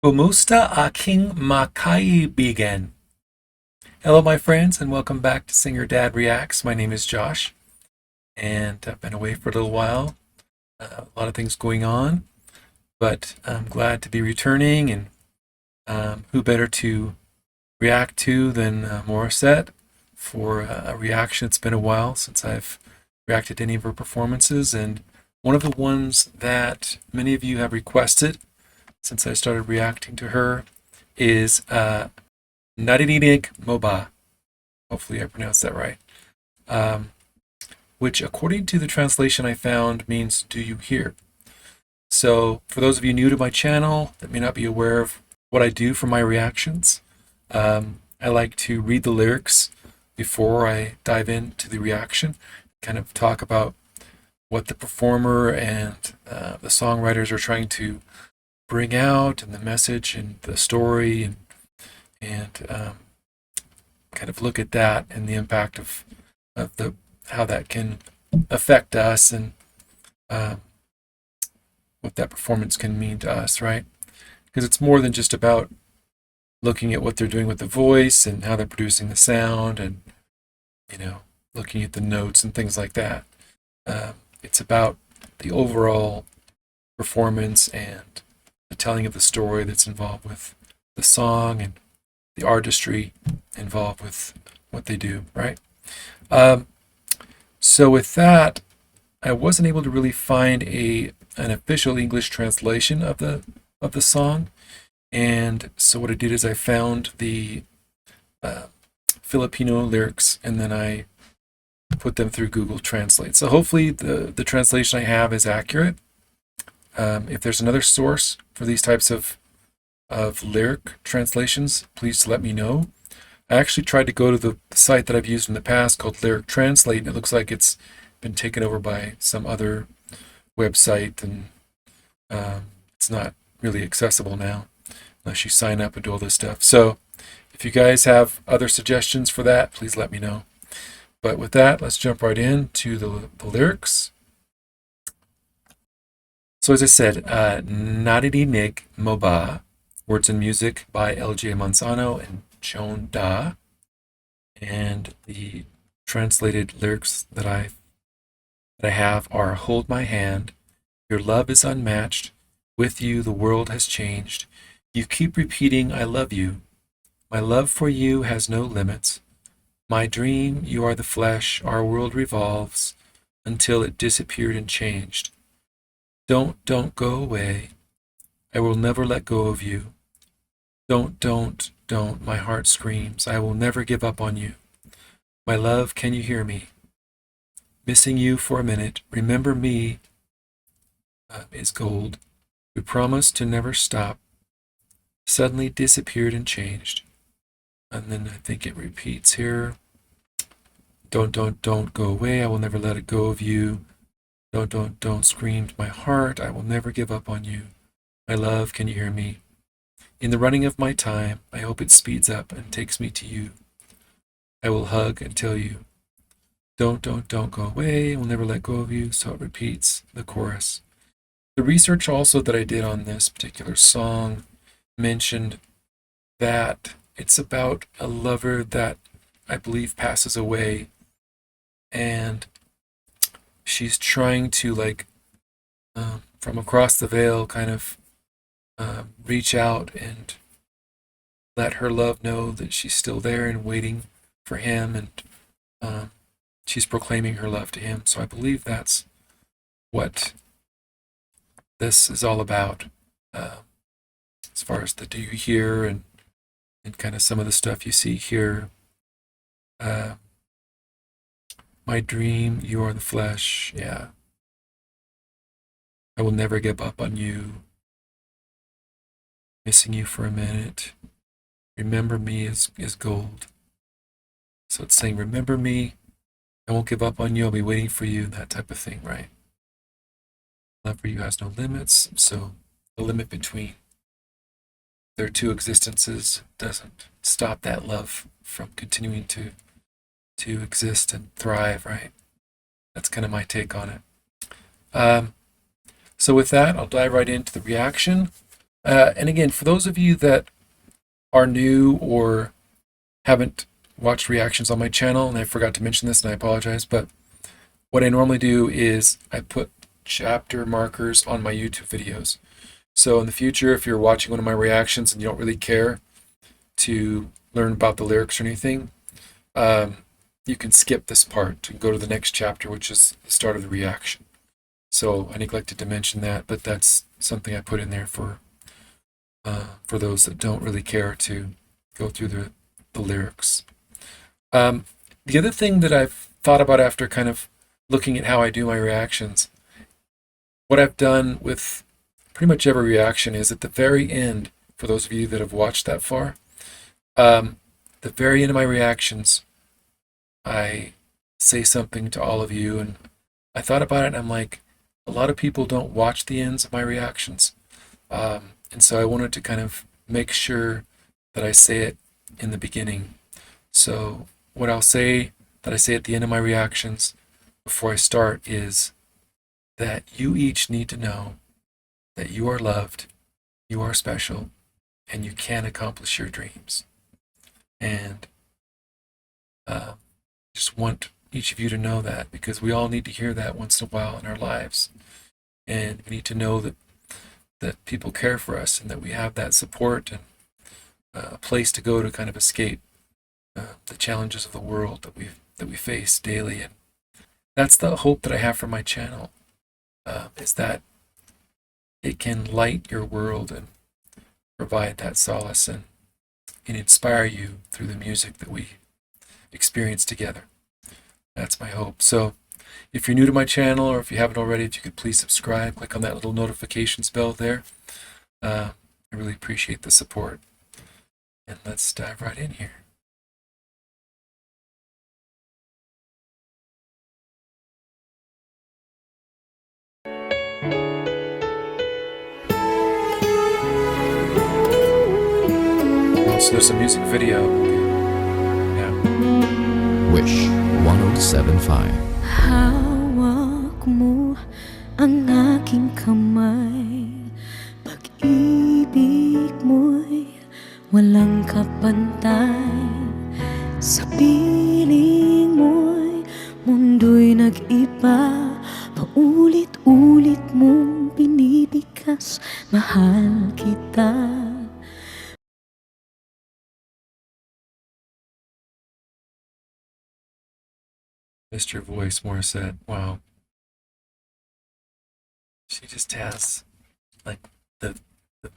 Kumusta aking makaibigan? Hello, my friends, and welcome back to Singer Dad Reacts. My name is Josh, and I've been away for a little while. A lot of things going on, but I'm glad to be returning, and who better to react to than Morissette for a reaction. It's been a while since I've reacted to any of her performances, and one of the ones that many of you have requested since I started reacting to her is Naririnig Moba. Hopefully I pronounced that right. Which, according to the translation I found, means "do you hear?" So for those of you new to my channel that may not be aware of what I do for my reactions, I like to read the lyrics before I dive into the reaction, kind of talk about what the performer and the songwriters are trying to bring out, and the message and the story, and kind of look at that and the impact of the how that can affect us, and what that performance can mean to us, right? Because it's more than just about looking at what they're doing with the voice and how they're producing the sound, and looking at the notes and things like that. It's about the overall performance and the telling of the story that's involved with the song, and the artistry involved with what they do, right? So with that, I wasn't able to really find an official English translation of the song, and so what I did is I found the Filipino lyrics, and then I put them through Google Translate. So hopefully the translation I have is accurate. If there's another source for these types of lyric translations, please let me know. I actually tried to go to the site that I've used in the past called Lyric Translate, and it looks like it's been taken over by some other website, and it's not really accessible now unless you sign up and do all this stuff. So if you guys have other suggestions for that, please let me know. But with that, let's jump right into the lyrics. So as I said, Naririnig Moba, words and music by L.J. Manzano and Joan Da, and the translated lyrics that I have are: hold my hand, your love is unmatched, with you the world has changed, you keep repeating I love you, my love for you has no limits, my dream, you are the flesh, our world revolves until it disappeared and changed. Don't go away, I will never let go of you. Don't, my heart screams, I will never give up on you. My love, can you hear me? Missing you for a minute, remember me is gold. We promised to never stop, suddenly disappeared and changed. And then I think it repeats here. Don't go away, I will never let it go of you. Don't screamed my heart, I will never give up on you. My love, can you hear me? In the running of my time, I hope it speeds up and takes me to you. I will hug and tell you, don't go away, I will never let go of you. So it repeats the chorus. The research also that I did on this particular song mentioned that it's about a lover that I believe passes away, and she's trying to, from across the veil, kind of reach out and let her love know that she's still there and waiting for him, and she's proclaiming her love to him. So I believe that's what this is all about, as far as the "do you hear?" and kind of some of the stuff you see here. My dream, you are the flesh, yeah. I will never give up on you. Missing you for a minute. Remember me is gold. So it's saying, remember me, I won't give up on you, I'll be waiting for you, that type of thing, right? Love for you has no limits, so the limit between their two existences doesn't stop that love from continuing to exist and thrive, right? That's kind of my take on it. So with that, I'll dive right into the reaction. And again, for those of you that are new or haven't watched reactions on my channel, and I forgot to mention this and I apologize, but what I normally do is I put chapter markers on my YouTube videos. So in the future, if you're watching one of my reactions and you don't really care to learn about the lyrics or anything, you can skip this part and go to the next chapter, which is the start of the reaction. So I neglected to mention that, but that's something I put in there for those that don't really care to go through the lyrics. The other thing that I've thought about after kind of looking at how I do my reactions, what I've done with pretty much every reaction is at the very end, for those of you that have watched that far, the very end of my reactions, I say something to all of you, and I thought about it and I'm like, a lot of people don't watch the ends of my reactions. And so I wanted to kind of make sure that I say it in the beginning. So what I'll say that I say at the end of my reactions before I start is that you each need to know that you are loved, you are special, and you can accomplish your dreams. And just want each of you to know that, because we all need to hear that once in a while in our lives. And we need to know that people care for us and that we have that support and a place to go to kind of escape the challenges of the world that we face daily. And that's the hope that I have for my channel, is that it can light your world and provide that solace and inspire you through the music that we experience together. That's my hope. So if you're new to my channel, or if you haven't already, if you could please subscribe, click on that little notifications bell there. I really appreciate the support. And let's dive right in here. So there's a music video. Yeah. Wish 107.5. Hawak mo ang aking kamay, pag-ibig mo'y walang kapantay. Sa piling mo'y mundo'y nag-iba, paulit-ulit mong binibigkas, mahal kita. Mr. Voice, Morissette. Wow. She just has like the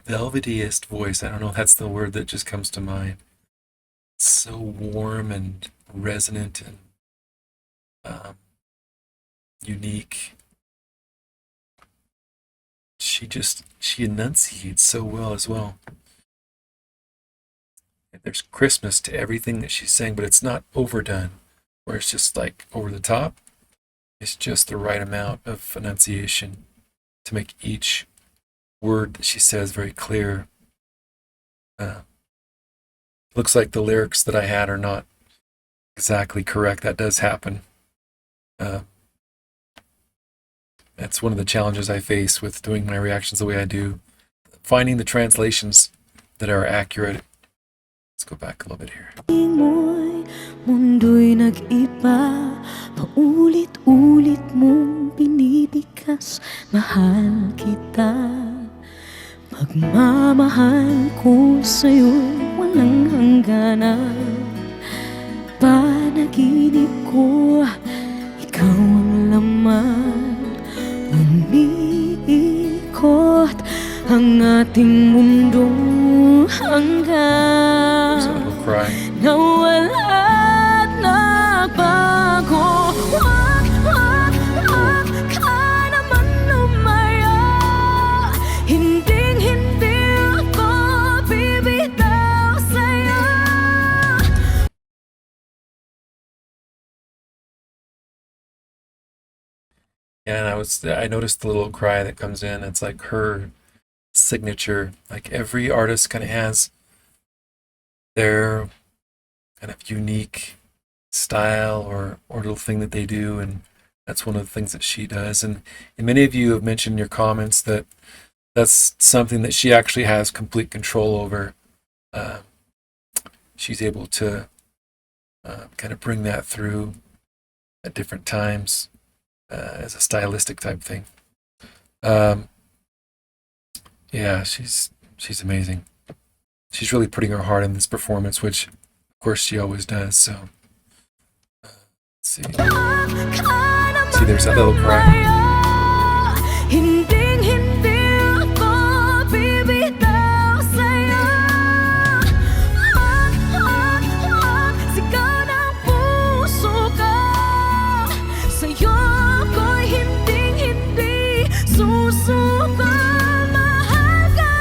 velvetiest voice. I don't know if that's the word that just comes to mind. It's so warm and resonant and unique. She enunciates so well as well. And there's Christmas to everything that she's saying, but it's not overdone, where it's just like over the top. It's just the right amount of enunciation to make each word that she says very clear. Looks like the lyrics that I had are not exactly correct. That does happen. That's one of the challenges I face with doing my reactions the way I do. Finding the translations that are accurate. Let's go back a little bit here. Mundo'y nag-iba, paulit-ulit mong binibigkas, mahal kita. Pagmamahal ko sa'yo'y walang hangganan. Panaginip ko, ikaw ang laman. Umiikot ang ating mundo hanggang nawala't nagbago. Wag ka naman lumaya, hindi ako bibitaw sa'yo. And I noticed the little cry that comes in. It's like her signature. Like every artist kind of has their kind of unique style or little thing that they do, and that's one of the things that she does. And many of you have mentioned in your comments that that's something that she actually has complete control over. Um, she's able to kind of bring that through at different times as a stylistic type thing. Um, yeah, she's amazing. She's really putting her heart in this performance, which of course she always does. So let's see. See, there's that little cry. Hinding-hindi ako bibitaw sa'yo. Sigaw ng puso ko. Sa'yo ko'y hinding-hindi susuko. Mahal ka.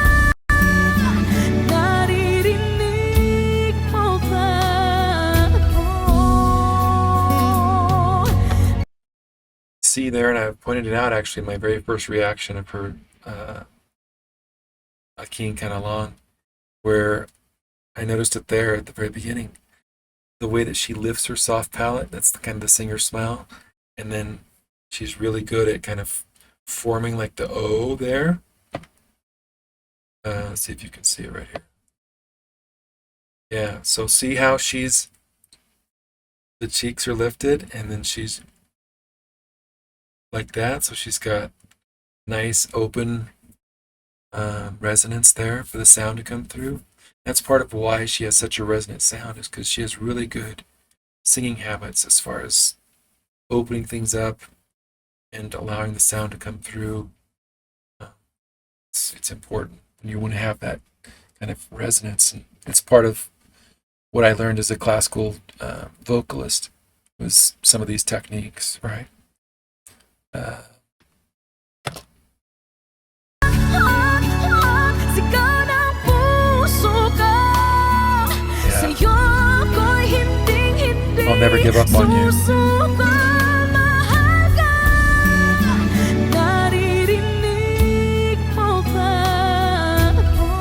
Naririnig mo ba ako? See there, and I pointed it out actually, my very first reaction of her a keen kind of long, where I noticed it there at the very beginning. The way that she lifts her soft palate, that's the kind of the singer smile, and then she's really good at kind of forming like the O there. Let's see if you can see it right here. Yeah, so see how the cheeks are lifted, and then she's like that, so she's got nice open resonance there for the sound to come through. That's part of why she has such a resonant sound, is because she has really good singing habits as far as opening things up and allowing the sound to come through. It's important. You want to have that kind of resonance, and it's part of what I learned as a classical vocalist was some of these techniques, right? Sigaw ng puso ko. Sa'yo ko'y hinding-hindi I'll never give up on you. susuko. Mahal ka. Naririnig mo ba ako?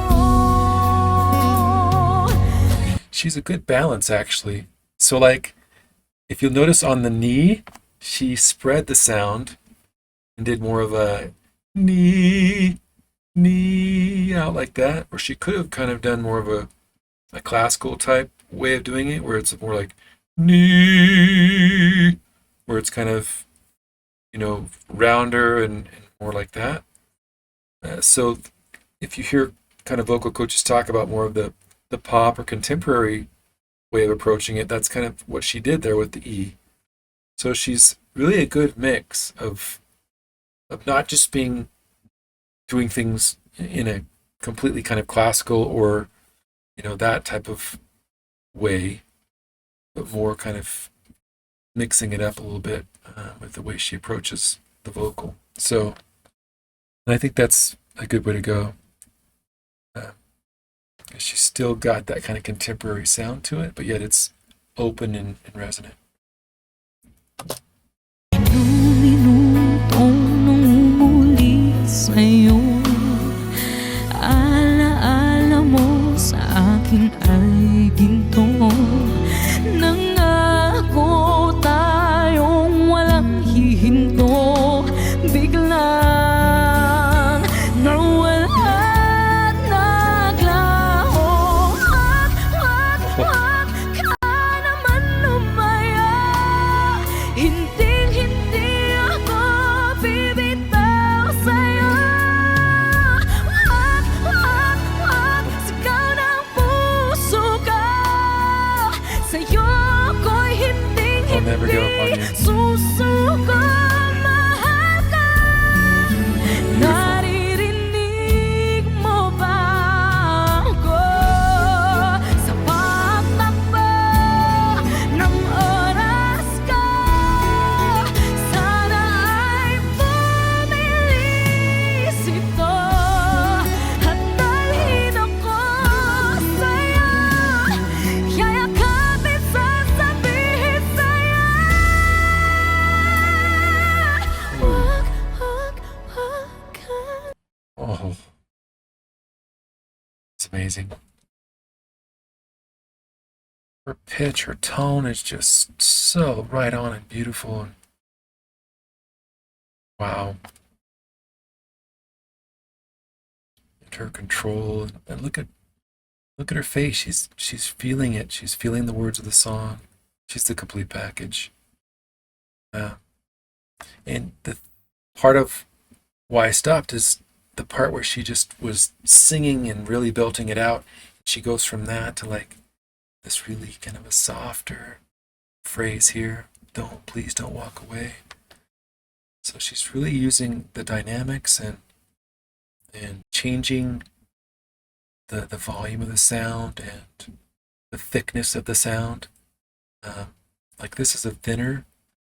She's a good balance, actually. So, like, if you'll notice on the knee, she spread the sound and did more of a knee out like that, or she could have kind of done more of a classical type way of doing it, where it's more like knee, where it's kind of, rounder and more like that. So if you hear kind of vocal coaches talk about more of the pop or contemporary way of approaching it, that's kind of what she did there with the E. So she's really a good mix of not just doing things in a completely kind of classical or that type of way, but more kind of mixing it up a little bit with the way she approaches the vocal. So I think that's a good way to go. She's still got that kind of contemporary sound to it, but yet it's open and resonant. Minutong numulit sa'yo. Alaala mo sa akin ay ginto. Nangako tayong walang hihinto. Biglang nawala at naglaho. Wag ka naman lumaya. Hinding-hindi ako bibitaw sa'yo. Wag, sigaw ng puso ko. Sa'yo ko'y I'll never give up on hinding-hindi you. susuko. Mahal ka. Naririnig mo ba ako? Sa pagtakbo ng oras ko, sana ay bumilis ito at dalhin ako sa'yo. Yayakapin, sasabihin sa'yo. Wag ka. Oh, it's amazing. Her pitch, her tone is just so right on and beautiful. And wow. her control, and look at her face. She's feeling it. She's feeling the words of the song. She's the complete package. And the part of why I stopped is the part where she just was singing and really belting it out. She goes from that to like this really kind of a softer phrase here. Please don't walk away. So she's really using the dynamics and changing the volume of the sound and the thickness of the sound. Like this is a thinner,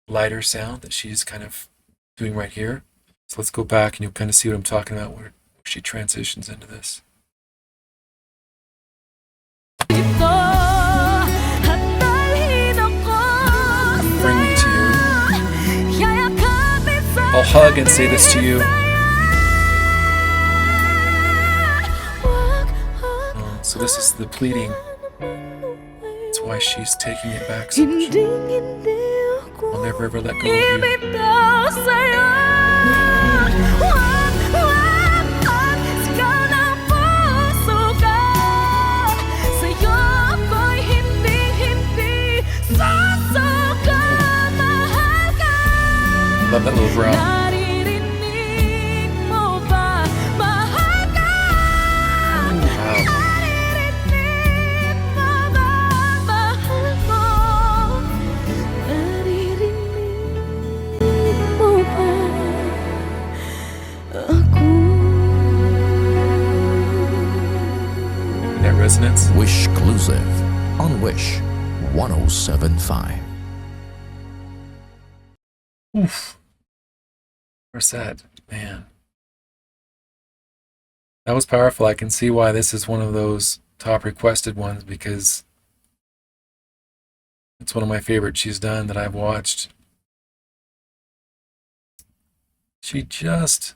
lighter sound that she's kind of doing right here. So let's go back and you'll kind of see what I'm talking about where she transitions into this. Bring me to you. I'll hug and say this to you. So this is the pleading. That's why she's taking it back so much. I'll never ever let go of you. Love that little growl. That resonance. Wish Exclusive on Wish 107.5. Oof. Morissette, man. That was powerful. I can see why this is one of those top requested ones because it's one of my favorites she's done that I've watched. She just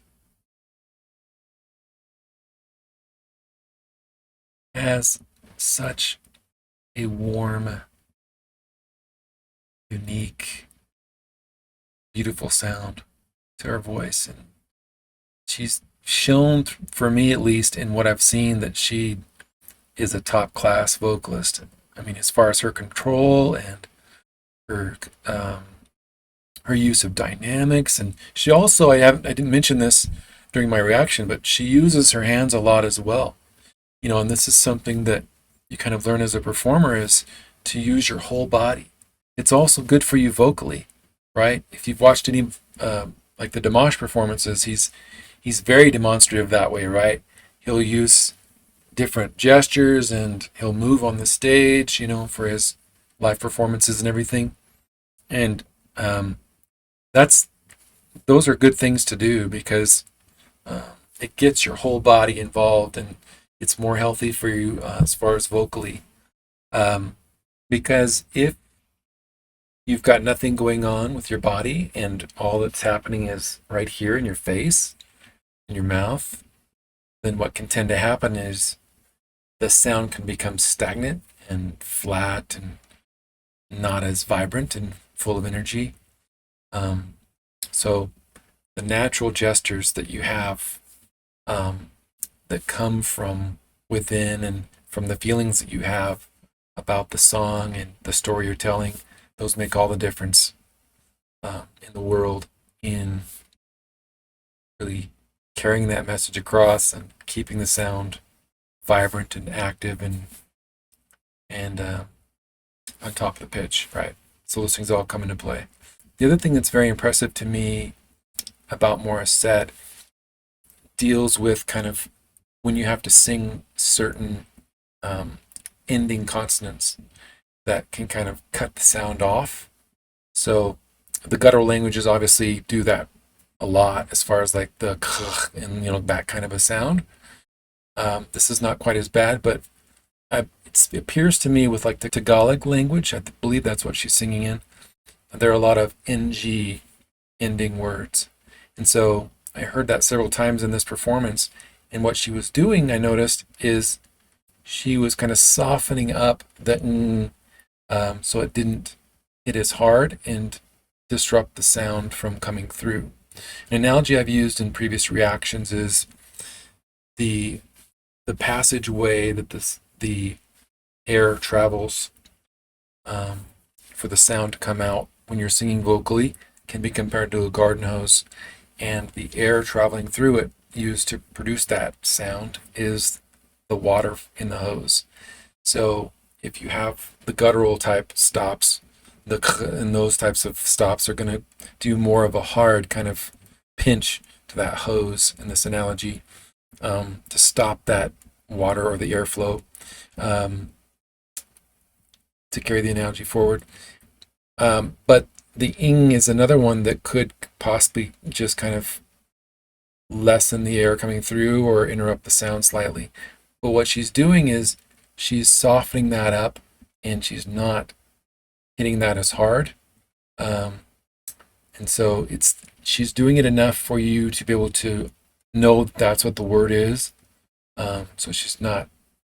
has such a warm, unique, beautiful sound to her voice, and she's shown, for me at least, in what I've seen, that she is a top class vocalist. I mean, as far as her control and her use of dynamics, and she also, I didn't mention this during my reaction, but she uses her hands a lot as well. You know, and this is something that you kind of learn as a performer, is to use your whole body. It's also good for you vocally, right? If you've watched any like the Dimash performances, he's very demonstrative that way, right? He'll use different gestures and he'll move on the stage, you know, for his live performances and everything. And those are good things to do because it gets your whole body involved and it's more healthy for you as far as vocally. Because if you've got nothing going on with your body and all that's happening is right here in your face, in your mouth, then what can tend to happen is the sound can become stagnant and flat and not as vibrant and full of energy. So the natural gestures that you have that come from within and from the feelings that you have about the song and the story you're telling, those make all the difference in the world in really carrying that message across and keeping the sound vibrant and active and on top of the pitch, right? So those things all come into play. The other thing that's very impressive to me about Morissette deals with kind of when you have to sing certain ending consonants that can kind of cut the sound off. So the guttural languages obviously do that a lot as far as like the and, you know, that kind of a sound. This is not quite as bad, but it appears to me with like the Tagalog language, I believe that's what she's singing in, there are a lot of NG ending words. And so I heard that several times in this performance, and what she was doing, I noticed, is she was kind of softening up the so it didn't hit as hard and disrupt the sound from coming through. An analogy I've used in previous reactions is the the passageway that the air travels for the sound to come out when you're singing vocally can be compared to a garden hose, and the air traveling through it used to produce that sound is the water in the hose. So if you have the guttural type stops, the and those types of stops are going to do more of a hard kind of pinch to that hose in this analogy, to stop that water or the airflow, to carry the analogy forward. But the ing is another one that could possibly just kind of lessen the air coming through or interrupt the sound slightly. But what she's doing is she's softening that up, and she's not hitting that as hard. And so she's doing it enough for you to be able to know that's what the word is. So she's not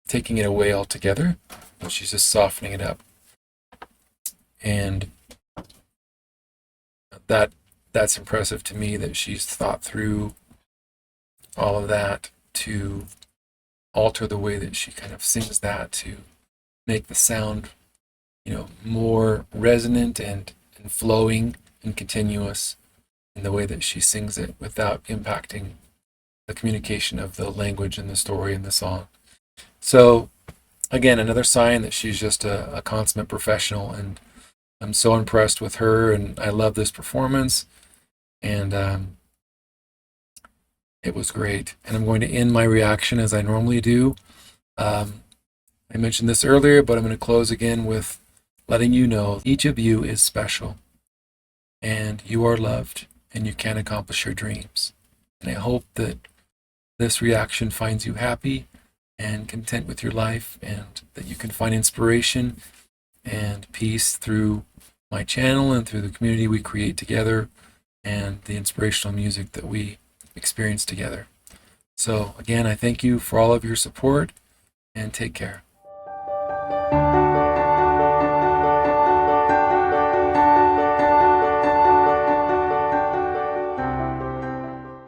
taking it away altogether, but she's just softening it up. And that's impressive to me, that she's thought through all of that to alter the way that she kind of sings that to make the sound, more resonant and flowing and continuous in the way that she sings it without impacting the communication of the language and the story and the song. So again, another sign that she's just a consummate professional, and I'm so impressed with her, and I love this performance, and it was great. And I'm going to end my reaction as I normally do. I mentioned this earlier, but I'm going to close again with letting you know each of you is special, and you are loved, and you can accomplish your dreams. And I hope that this reaction finds you happy and content with your life, and that you can find inspiration and peace through my channel and through the community we create together and the inspirational music that we experience together. So again, I thank you for all of your support, and take care.